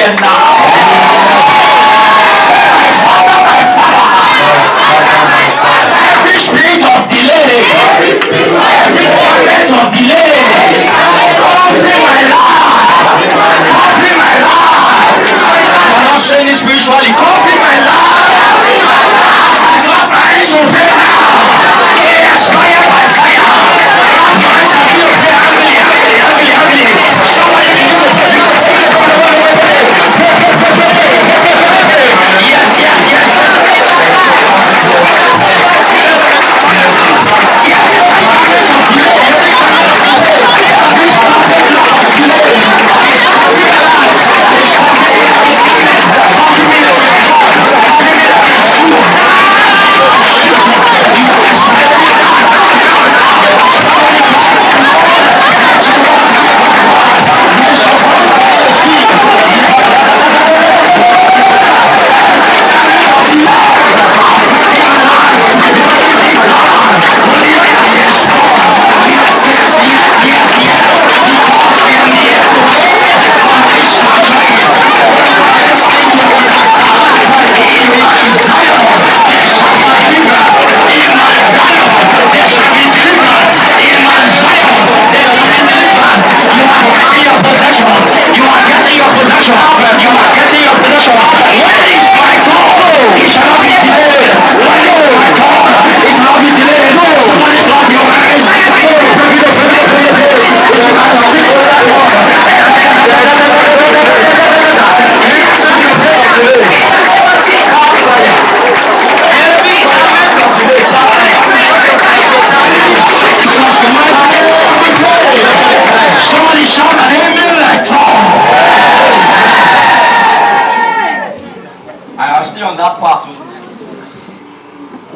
here now. Every spirit of delay, every covenant of delay, covering my life, covering my life. I'm not saying it spiritually, covering my life. As I clap my hands to pray now, yes, fire by fire. Clap your hands and feel pain. Somebody begin to pray.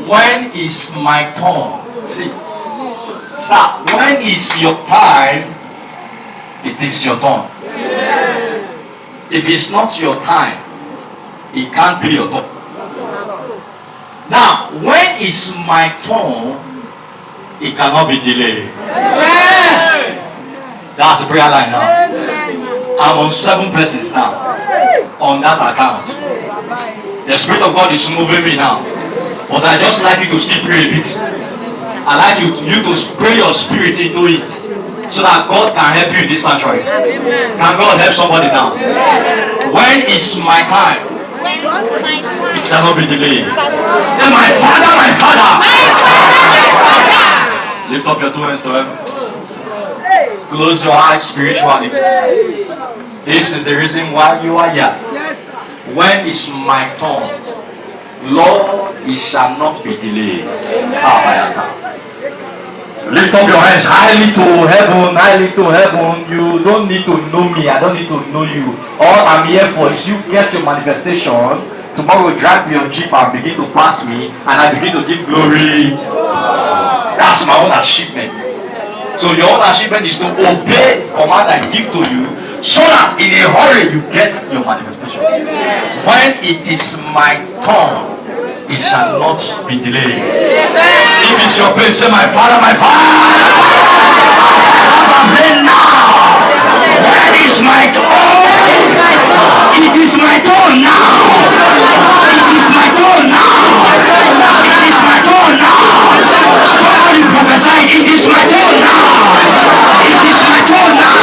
When is my turn? See, sir, when is your time? It is your turn. If it's not your time, it can't be your turn. Now, when is my turn? It cannot be delayed. That's the prayer line now. I'm on 7 blessings now on that account. The Spirit of God is moving me now. But I just like you to still pray a bit. I like you to pray your spirit into it so that God can help you in this sanctuary. Can God help somebody now? When is my time? It cannot be delayed. Say, my Father, my Father. Lift up your 2 hands to heaven. Close your eyes spiritually. This is the reason why you are here. When is my turn? Lord, it shall not be delayed. Lift up your hands highly to heaven, highly to heaven. You don't need to know me, I don't need to know you. All I'm here for is you get your manifestation. Tomorrow drive your jeep and begin to pass me, and I begin to give glory. That's my own achievement. So your own achievement is to obey command I give to you, so that in a hurry you get your manifestation. When it is my turn, it shall not be delayed. If it's your place, say, my Father, my Father. Now. When is my turn? It is my turn now. It is my turn now. It is my turn now. Somebody prophesy, it is my turn now. It is my turn now.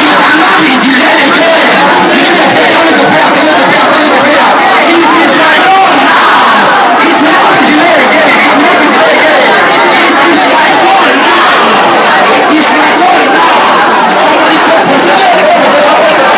It cannot be delayed again. It is my turn now. It cannot be delayed again. It is my turn now. It is my turn now. Somebody prophesy.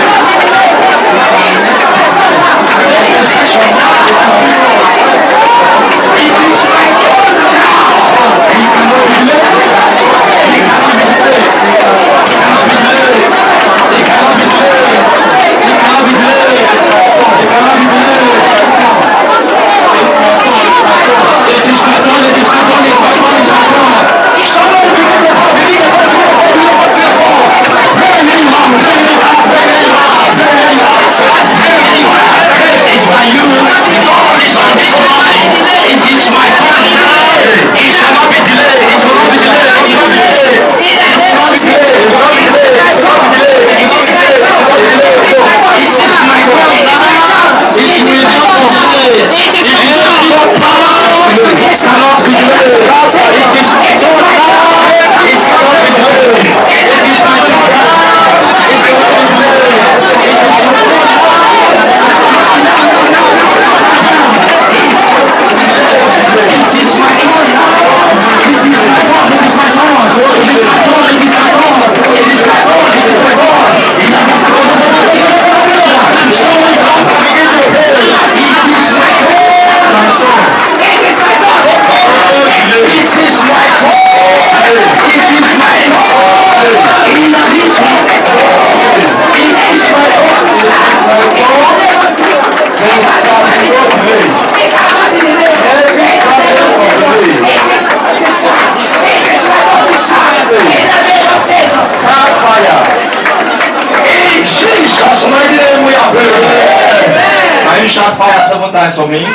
Jesus' mighty name we are praying. Can you shout fire 7 times for me? Wait.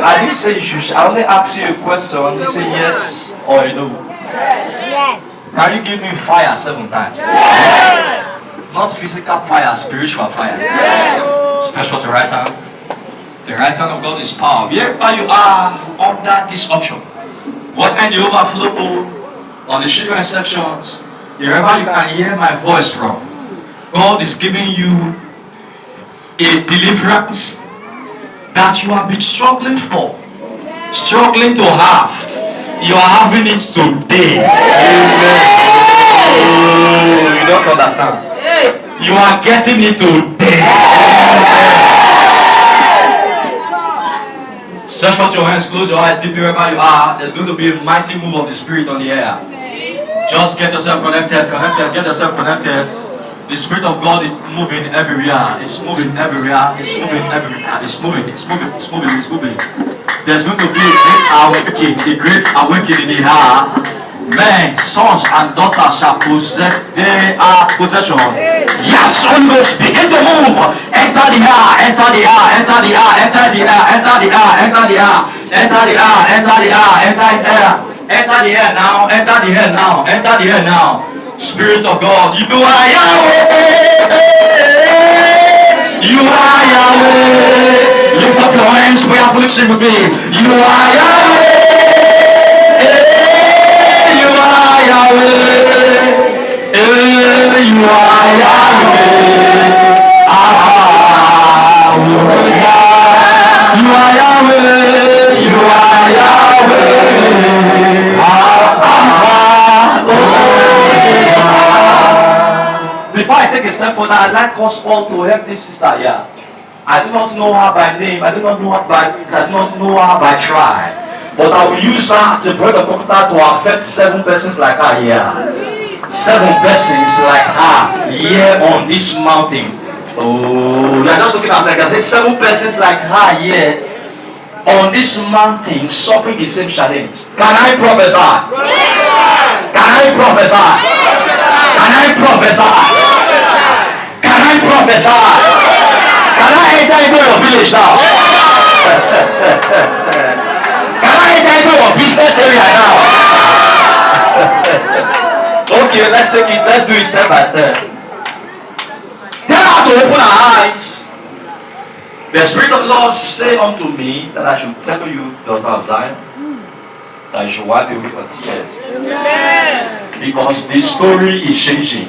I didn't say you should shout. I only asked you a question. You say yes or no. Yes. Can you give me fire 7 times? Yes. Not physical fire, spiritual fire. Yes. Stretch for the right hand. The right hand of God is power. Wherever you are under this option, what kind the overflow on the children's sections, wherever you can hear my voice from, God is giving you a deliverance that you have been struggling for, struggling to have. You are having it today. Amen. You don't understand. You are getting it today. Stretch out your hands, close your eyes, deep wherever you are. There's going to be a mighty move of the Spirit on the air. Just get yourself connected, get yourself connected. The Spirit of God is moving everywhere. It's moving everywhere. It's moving everywhere. It's moving. There's going to be a great awakening in the heart. Men, sons, and daughters shall possess their possession. Yes, Holy Ghost, begin to move. Enter the air. Enter the air now. Spirit of God, you are Yahweh. You are Yahweh. Lift up your hands, we are lifting with me. You are Yahweh. You are Yahweh. You are Yahweh. You are Yahweh. You are Yahweh. Before I take a step further, I'd like us all to help this sister here. I do not know her by name, I do not know her by tribe. But I will use her as a point of contact to affect 7 persons like her here. 7 persons like her here on this mountain. Oh, you are just looking at me like I said, 7 persons like her here on this mountain suffering the same challenge. Can I prophesy? Can I prophesy? Can I prophesy? Can I prophesy? Can I enter into your village now? Can I enter into your business area now? Okay, let's take it. Let's do it step by step. Tell her to open her eyes. The Spirit of the Lord say unto me that I should tell you, daughter of Zion, that you should wipe away your tears. Amen. Because this story is changing.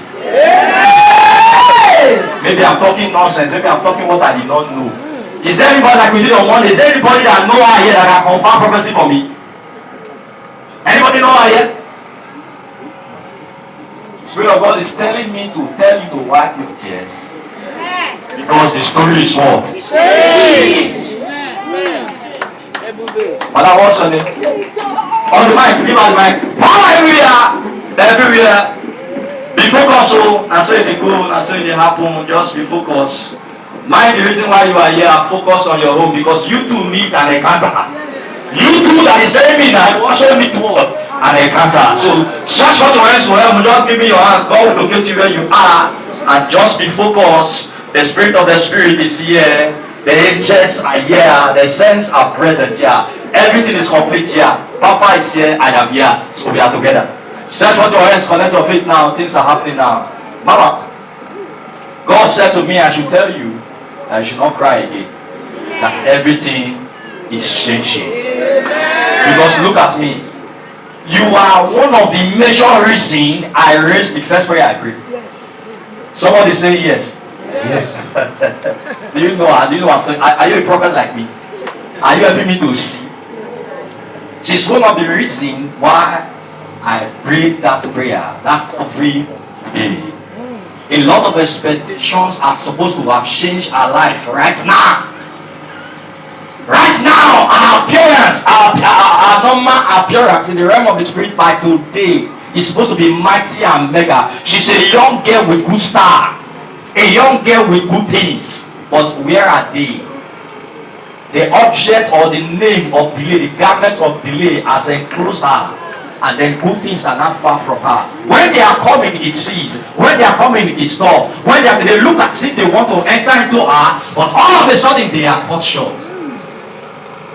Maybe I'm talking nonsense. Maybe I'm talking what I did not know. Is there anybody like we did on Monday? Is there anybody that know her here that can confirm prophecy for me? Anybody know her here? The Spirit of God is telling me to tell you to wipe your tears. Because the story is what? Mother, what's your name? On the mic, give her the mic. Power everywhere. Be focused, so and so it go, and so it happen. Just be focused. Mind the reason why you are here. Focus on your home because you two need an encounter. You two that is saying me that also need what? An encounter. So search for your hands to help. Just give me your hands. God will locate you where you are, and just be focused. The Spirit of the Spirit is here. The angels are here. The saints are present here. Everything is complete here. Papa is here. I am here. So we are together. Search for your hands. Connect your faith now. Things are happening now. Mama, God said to me, I should tell you that you should not cry again. That everything is changing. Because look at me. You are one of the major reasons I raised the first prayer I prayed. Yes. Somebody say yes. Yes. Do you know what I'm saying? Are you a prophet like me? Are you helping me to see? She's one of the reasons why I prayed that prayer, that every day. A lot of expectations are supposed to have changed our life right now. Right now, our appearance, our normal appearance in the realm of the Spirit by today is supposed to be mighty and mega. She's a young girl with good star. A young girl with good things, but where are they? The object or the name of delay, the garment of delay has enclosed her, and then good things are not far from her. When they are coming, it sees. When they are coming, it stops. When they look as if they want to enter into her, but all of a sudden they are cut short.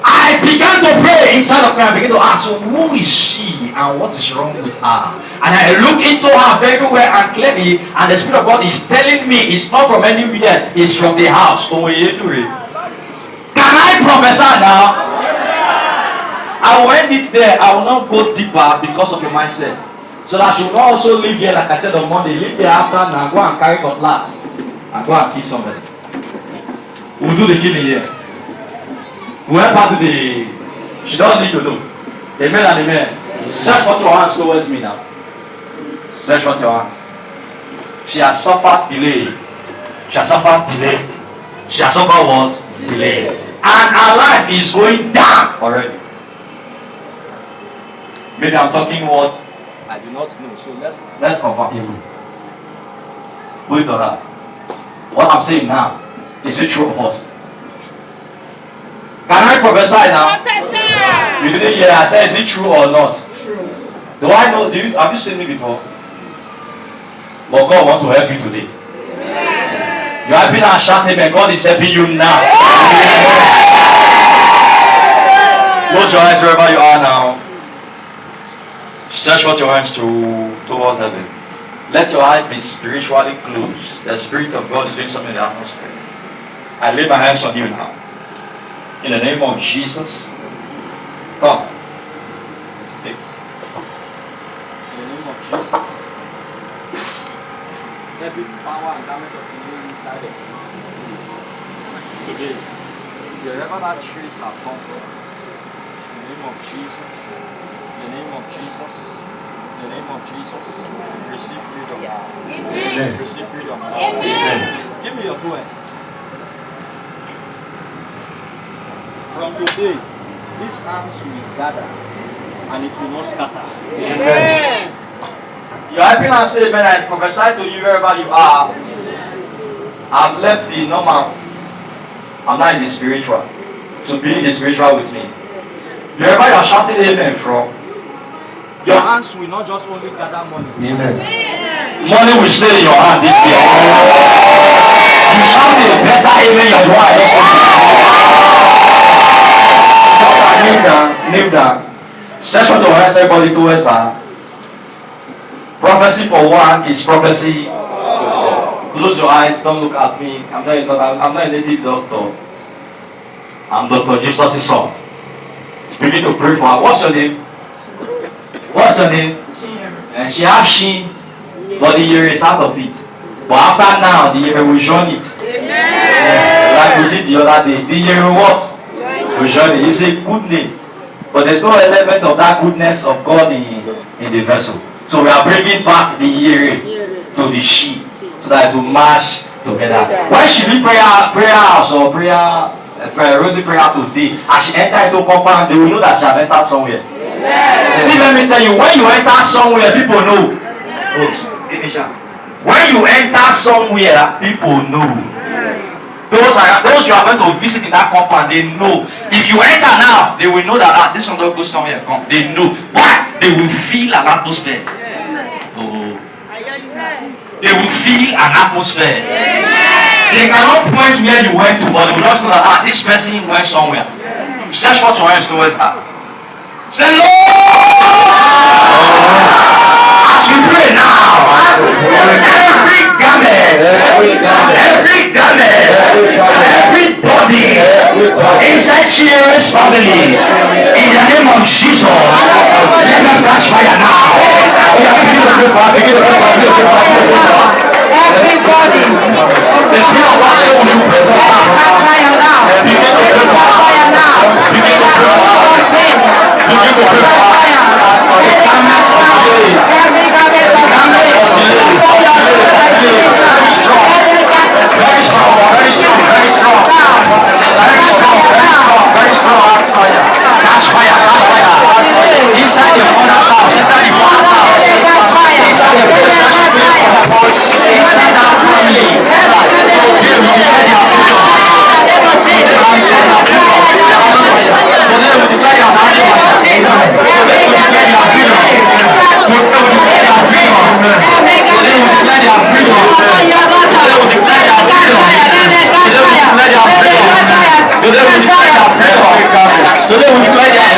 I began to pray inside of me. I began to ask, so who is she and what is wrong with her? And I look into her very well and clearly, and the Spirit of God is telling me it's not from anywhere, it's from the house. Can I prophesy now? I will end it there. I will not go deeper because of your mindset. So that you will not also live here, like I said on Monday, live here after and go and carry cutlass and go and kill somebody. We'll do the killing here. Whoever do the, she doesn't need to know. Amen and amen. Stretch forth your hands towards me now. Stretch forth your hands. She has suffered delay. She has suffered delay. She has suffered what? Delay. And her life is going down already. Maybe I'm talking what? I do not know. So let's confirm. Put it on that. What I'm saying now, is it true or false? Can I prophesy now? Prophesy! You didn't hear I said, is it true or not? True. Do I know? Have you seen me before? But God wants to help you today. Yeah. You have been and shouting, and God is helping you now. Yeah. Close your eyes wherever you are now. Stretch out your hands towards heaven. Let your eyes be spiritually closed. The Spirit of God is doing something in the atmosphere. I lay my hands on you now. In the name of Jesus, come. Take. In the name of Jesus, every power and garment of the enemy inside of you. Today, wherever that trace has come from, in the name of Jesus, in the name of Jesus, in the name of Jesus, receive freedom. Amen. Receive freedom. Amen. Give me your 2 hands. From today, these hands will gather and it will not scatter. Amen. You are happy and say, amen. I prophesy to you wherever you are. I've left the normal. I'm not in the spiritual. So be in the spiritual with me. Wherever you are shouting amen from, your hands will not just only gather money. Amen. Money will stay in your hand this year. You shout a better amen than what I just kneel down. Stretch out your hands, everybody towards her. Prophecy for one is prophecy. Close your eyes, don't look at me. I'm not a native doctor. I'm Dr. Jesus' son. Begin to pray for her. What's your name? What's your name? And she has she, but the year is out of it. But after now, the year will join it. Like we did the other day. The year will what? It. It's a good name, but there's no element of that goodness of God in the vessel. So we are bringing back the earring to the sheep so that it will match together. When she did prayer house or rosary prayer today, as she enter into compound, they will know that she has entered somewhere. See, let me tell you, when you enter somewhere, people know. When you enter somewhere, people know. Those you are going to visit in that compound, they know. If you enter now, they will know that this one don't go somewhere. Come, they know. Why? They will feel an atmosphere. Oh. They will feel an atmosphere. They cannot point where you went to, but they will just know that this person went somewhere. Search for your hands towards her. Say, Lord! As we pray now, every garment, everybody inside Sierra's family, in the name of Jesus, let them catch fire now. Everybody, the Spirit of God says we should pray for catch fire now. Catch fire now.